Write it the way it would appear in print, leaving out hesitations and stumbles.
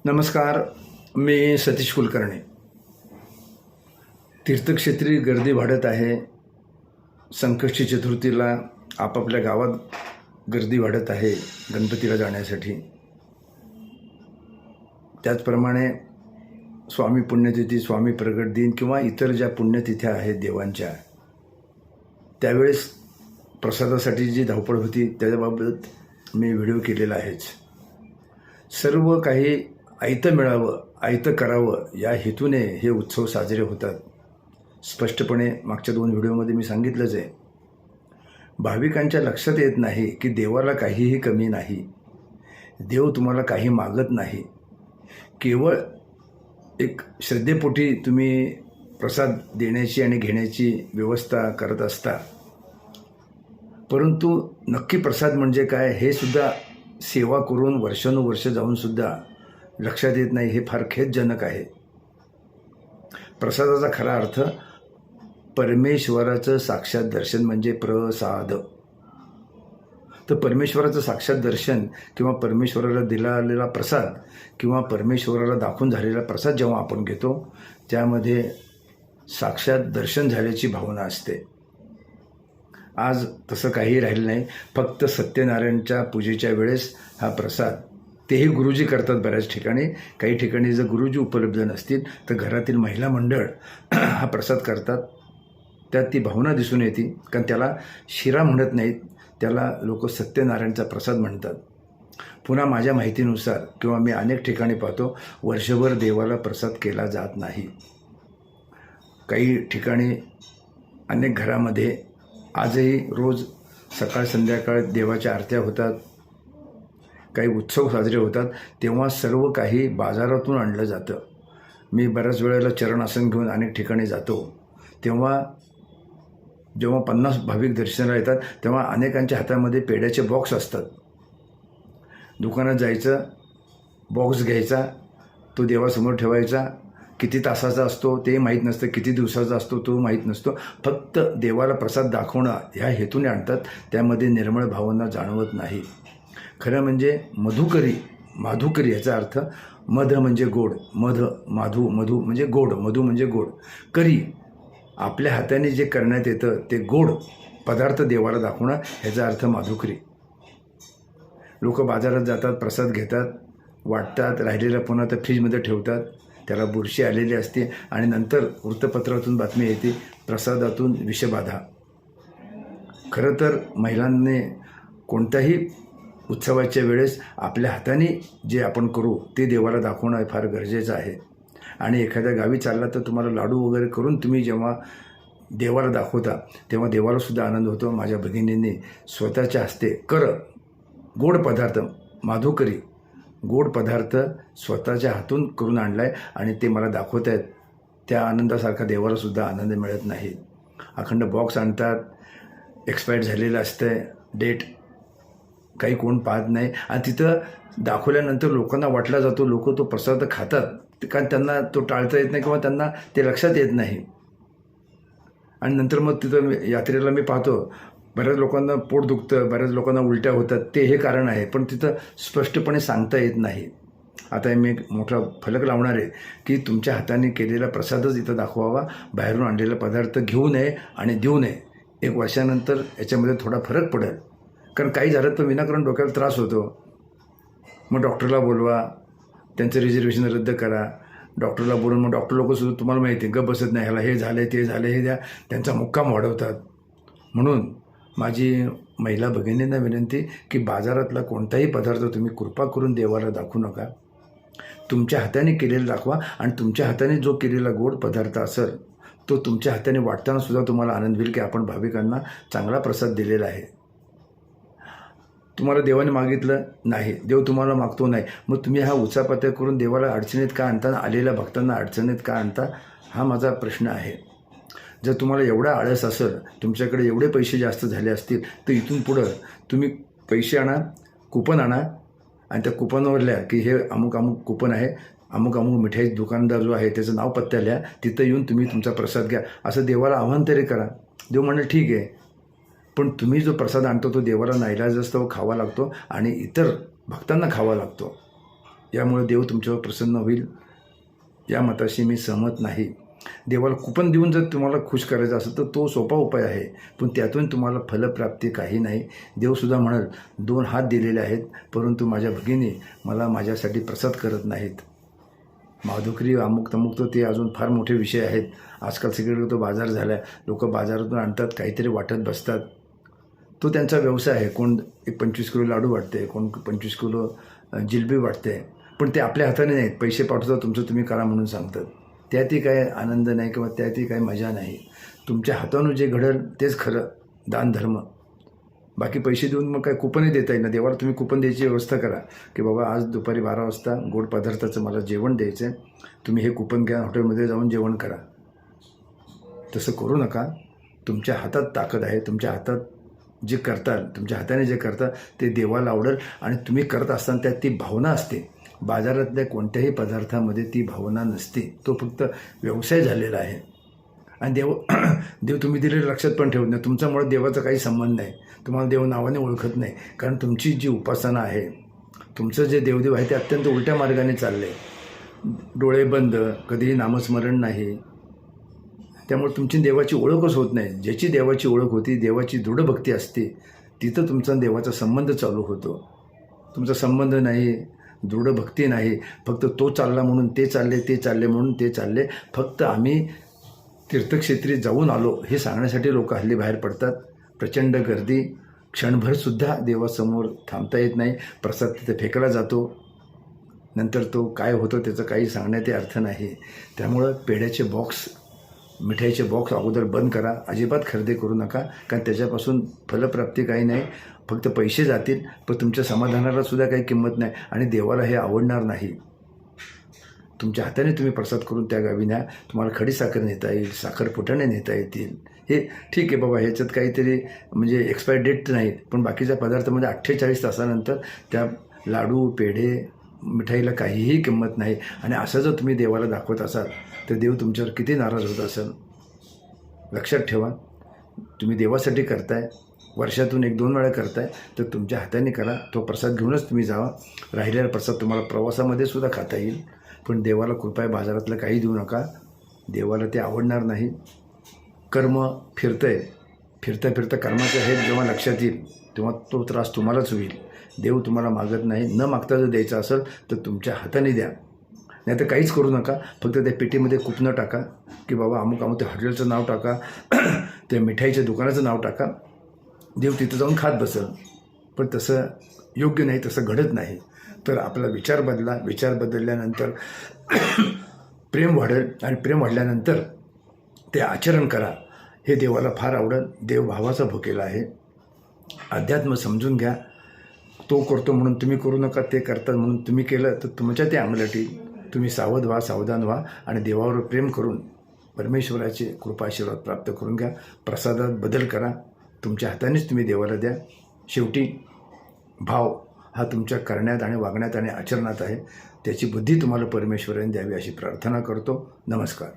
नमस्कार. मी सतीश कुलकर्णी. तीर्थक्षेत्री गर्दी वाढत आहे. संकष्टी चतुर्थीला आपापल्या गावात गर्दी वाढत आहे गणपतीला जाण्यासाठी. त्याचप्रमाणे स्वामी पुण्यतिथी, स्वामी प्रगट दिन किंवा इतर ज्या पुण्यतिथ्या आहेत देवांच्या, त्यावेळेस प्रसादासाठी जी धावपळ होती त्याच्याबाबत मी व्हिडिओ केलेला आहेच. सर्व काही आयतं मिळावं, आयतं करावं या हेतूने हे उत्सव साजरे होतात. स्पष्टपणे मागच्या 2 व्हिडिओमध्ये मी सांगितलंच आहे. भाविकांच्या लक्षात येत नाही की देवाला काहीही कमी नाही. देव तुम्हाला काही मागत नाही. केवळ एक श्रद्धेपोटी तुम्ही प्रसाद देण्याची आणि घेण्याची व्यवस्था करत असता. परंतु नक्की प्रसाद म्हणजे काय हे सुद्धा सेवा करून वर्षानुवर्ष जाऊनसुद्धा लक्षात येत नाही. हे फार खेदजनक आहे. प्रसादाचा खरा अर्थ परमेश्वराचं साक्षात दर्शन म्हणजे प्रसाद. तर परमेश्वराचं साक्षात दर्शन किंवा परमेश्वराला दिलेला प्रसाद किंवा परमेश्वराला दाखवून झालेला प्रसाद जेव्हा आपण घेतो, त्यामध्ये साक्षात दर्शन झाल्याची भावना असते. आज तसं काही राहिलं नाही. फक्त सत्यनारायणच्या पूजेच्या वेळेस हा प्रसाद, तेही गुरुजी करतात बऱ्याच ठिकाणी. काही ठिकाणी जर गुरुजी उपलब्ध नसतील तर घरातील महिला मंडळ हा प्रसाद करतात. त्यात ती भावना दिसून येते. कारण त्याला शिरा म्हणत नाहीत, त्याला लोक सत्यनारायणचा प्रसाद म्हणतात. पुन्हा माझ्या माहितीनुसार किंवा मी अनेक ठिकाणी पाहतो, वर्षभर देवाला प्रसाद केला जात नाही. काही ठिकाणी अनेक घरामध्ये आजही रोज सकाळ संध्याकाळ देवाच्या आरत्या होतात. काही उत्सव साजरे होतात, तेव्हा सर्व काही बाजारातून आणलं जातं. मी बऱ्याच वेळेला चरणासन घेऊन अनेक ठिकाणी जातो. तेव्हा जेव्हा 50 भाविक दर्शनाला येतात तेव्हा अनेकांच्या हातामध्ये पेढ्याचे बॉक्स असतात. दुकानात जायचं, बॉक्स घ्यायचा, तो देवासमोर ठेवायचा. किती तासाचा असतो ते माहीत नसतं, किती दिवसाचा असतो तो माहीत नसतो. फक्त देवाला प्रसाद दाखवणं ह्या हेतूने आणतात. त्यामध्ये निर्मळ भावना जाणवत नाही. खरं म्हणजे माधुकरी याचा अर्थ मध म्हणजे गोड, मधू म्हणजे गोड, मधू म्हणजे गोड. करी आपल्या हाताने जे करण्यात येतं ते गोड पदार्थ देवाला दाखवणं, ह्याचा अर्थ माधुकरी. लोक बाजारात जातात, प्रसाद घेतात, वाटतात, राहिलेला पुन्हा तर फ्रीजमध्ये ठेवतात. त्याला बुरशी आलेली असते आणि नंतर वृत्तपत्रातून बातमी येते, प्रसादातून विषबाधा. खरं तर महिलांनी कोणत्याही उत्सवाच्या वेळेस आपल्या हाताने जे आपण करू ते देवाला दाखवणं फार गरजेचं आहे. आणि एखाद्या गावी चालला तर तुम्हाला लाडू वगैरे करून तुम्ही जेव्हा देवाला दाखवता तेव्हा देवालासुद्धा आनंद होतो. माझ्या भगिनींनी स्वतःच्या हस्ते गोड पदार्थ, माधुकरी गोड पदार्थ स्वतःच्या हातून करून आणला आहे आणि ते मला दाखवत आहेत. त्या आनंदासारखा देवालासुद्धा आनंद मिळत नाही. अखंड बॉक्स आणतात, एक्सपायर्ड झालेलं असतं डेट, काही कोण पाहत नाही. आणि तिथं दाखवल्यानंतर लोकांना वाटला जातो, लोक तो प्रसाद खातात कारण त्यांना तो टाळता येत नाही किंवा त्यांना ते लक्षात येत नाही. आणि नंतर मग तिथं यात्रेला मी पाहतो बऱ्याच लोकांना पोट दुखतं, बऱ्याच लोकांना उलट्या होतात. ते हे कारण आहे, पण तिथं स्पष्टपणे सांगता येत नाही. आता मी एक मोठा फलक लावणार आहे की तुमच्या हाताने केलेला प्रसादच इथं दाखवावा, बाहेरून आणलेला पदार्थ घेऊ नये आणि देऊ नये. 1 वर्षानंतर याच्यामध्ये थोडा फरक पडेल. कारण काही झालं तर विनाकारण डोक्याला त्रास होतो. मग डॉक्टरला बोलवा, त्यांचं रिझर्वेशन रद्द करा. डॉक्टरला बोलून मग डॉक्टर लोकंसुद्धा तुम्हाला माहिती आहे गप बसत नाही. ह्याला हे झालं ते झालं हे द्या, त्यांचा मुक्काम वाढवतात. म्हणून माझी महिला भगिनींना विनंती की बाजारातला कोणताही पदार्थ तुम्ही कृपा करून देवाला दाखवू नका. तुमच्या हाताने केलेला दाखवा. आणि तुमच्या हाताने जो केलेला गोड पदार्थ असेल तो तुमच्या हाताने वाटतानासुद्धा तुम्हाला आनंद होईल की आपण भाविकांना चांगला प्रसाद दिलेला आहे. तुम्हाला देवाने मागितलं नाही, देव तुम्हाला मागतो नाही, मग तुम्ही हा उचापत्या करून देवाला अडचणीत का आणता, आलेल्या भक्तांना अडचणीत का आणता, हा माझा प्रश्न आहे. जर तुम्हाला एवढा आळस असेल, तुमच्याकडे एवढे पैसे जास्त झाले असतील तर इथून पुढं तुम्ही पैसे आणा, कुपन आणा आणि त्या कुपनवर लिहा की हे अमुक अमुक कुपन आहे, अमुक अमुक मिठाई दुकानदार जो आहे त्याचं नाव पत्ता लिहा, तिथं येऊन तुम्ही तुमचा प्रसाद घ्या, असं देवाला आव्हान तरी करा. देव म्हणेल ठीक आहे. पण तुम्ही जो प्रसाद आणतो तो देवाला नाईलाजास्तव खावा लागतो आणि इतर भक्तांना खावा लागतो. यामुळे देव तुमच्यावर प्रसन्न होईल या मताशी मी सहमत नाही. देवाला कुपन देऊन जर तुम्हाला खुश करायचं असेल तर तो सोपा उपाय आहे, पण त्यातून तुम्हाला फलप्राप्ती काही नाही. देवसुद्धा म्हणाल 2 हात दिलेले आहेत, परंतु माझ्या भगिनी मला माझ्यासाठी प्रसाद करत नाहीत. माधुकरी अमुक तमुक तर ते अजून फार मोठे विषय आहेत. आजकाल सगळीकडे तो बाजार झाला आहे. लोक बाजारातून आणतात, काहीतरी वाटत बसतात. तो त्यांचा व्यवसाय आहे. कोण 25 किलो लाडू वाटते, कोण 25 किलो जिलबी वाटते, पण ते आपल्या हाताने नाहीत. पैसे पाठवतात, तुमचं तुम्ही करा म्हणून सांगतात. त्यातही काय आनंद नाही किंवा त्यातही काही मजा नाही. तुमच्या हातानं जे घडेल तेच खरं दानधर्म. बाकी पैसे देऊन मग काय कुपनही देता येईल ना. देवाला तुम्ही कुपन द्यायची व्यवस्था करा की बाबा आज दुपारी 12 वाजता गोड पदार्थाचं मला जेवण द्यायचं आहे, तुम्ही हे कुपन घ्या, हॉटेलमध्ये जाऊन जेवण करा. तसं करू नका. तुमच्या हातात ताकद आहे. तुमच्या हातात जे करताल, तुमच्या हाताने जे करता ते देवाला आवडेल. आणि तुम्ही करत असताना त्यात ती भावना असते. बाजारातल्या कोणत्याही पदार्थामध्ये ती भावना नसते. तो फक्त व्यवसाय झालेला आहे. आणि देव तुम्ही दिलेलं लक्षात पण ठेवत नाही. तुमच्यामुळे देवाचा काही संबंध नाही. तुम्हाला देव नावाने ओळखत नाही, कारण तुमची जी उपासना आहे, तुमचं जे देवदेव आहे ते अत्यंत उलट्या मार्गाने चाललं आहे. डोळे बंद, कधीही नामस्मरण नाही. त्यामुळे तुमची देवाची ओळखच होत नाही. ज्याची देवाची ओळख होती, देवाची दृढ भक्ती असते, तिथं तुमचा देवाचा संबंध चालू होतो. तुमचा संबंध नाही, दृढ भक्ती नाही. फक्त तो चालला म्हणून ते चालले म्हणून ते चालले. फक्त आम्ही तीर्थक्षेत्री जाऊन आलो हे सांगण्यासाठी लोक हल्ली बाहेर पडतात. प्रचंड गर्दी, क्षणभरसुद्धा देवासमोर थांबता येत नाही. प्रसाद तिथे फेकला जातो, नंतर तो काय होतो त्याचं काही सांगण्यात अर्थ नाही. त्यामुळं पेढ्याचे बॉक्स, मिठाईचे बॉक्स अगोदर बंद करा. अजिबात खरेदी करू नका, कारण त्याच्यापासून फलप्राप्ती काही नाही. फक्त पैसे जातील, पण तुमच्या समाधानाला सुद्धा काही किंमत नाही आणि देवाला हे आवडणार नाही. तुमच्या हाताने तुम्ही प्रसाद करून त्या गावी न्या. तुम्हाला खडीसाखर नेता येईल, साखर फुटाणे नेता येतील. हे ठीक आहे बाबा, ह्याच्यात काहीतरी म्हणजे एक्सपायरी डेट नाही, पण बाकीच्या पदार्थामध्ये 48 तासानंतर त्या लाडू, पेढे, मिठाईला काहीही किंमत नाही. आणि असं जर तुम्ही देवाला दाखवत असाल तर देव तुमच्यावर किती नाराज होत असेल. लक्षात ठेवा, तुम्ही देवासाठी करताय, वर्षातून 1-2 वेळा करताय, तर तुमच्या हाताने करा. तो प्रसाद घेऊनच तुम्ही जावा. राहिलेला प्रसाद तुम्हाला प्रवासामध्ये सुद्धा खाता येईल, पण देवाला कृपया बाजारातलं काही देऊ नका. देवाला ते आवडणार नाही. कर्म फिरता कर्माचं हे जेव्हा लक्षात येईल तेव्हा तो त्रास तुम्हालाच होईल. देव तुम्हाला मागत नाही. न मागता जर द्यायचं असेल तर तुमच्या हाताने द्या, नाही तर काहीच करू नका. फक्त त्या पेटीमध्ये कुपनं टाका की बाबा अमुक त्या हॉटेलचं नाव टाका, त्या मिठाईच्या दुकानाचं नाव टाका. देव तिथं जाऊन खात बसेल. पण तसं योग्य नाही, तसं घडत नाही. तर आपला विचार बदला. विचार बदलल्यानंतर प्रेम वाढेल आणि प्रेम वाढल्यानंतर ते आचरण करा. हे देवाला फार आवडेल. देव भावाचा भुकेला आहे. अध्यात्म समजून घ्या. तो करतो म्हणून तुम्ही करू नका. ते करतात म्हणून तुम्ही केलं तर तुमच्या ते अंगलट येईल. तुम्ही सावध व्हा, सावधान व्हा आणि देवावर प्रेम करून परमेश्वराचे कृपाशीर्वाद प्राप्त करून घ्या. प्रसादात बदल करा. तुमच्या हातानेच तुम्ही देवाला द्या. शेवटी भाव हा तुमच्या करण्यात आणि वागण्यात आणि आचरणात आहे. त्याची बुद्धी तुम्हाला परमेश्वराने द्यावी अशी प्रार्थना करतो. नमस्कार.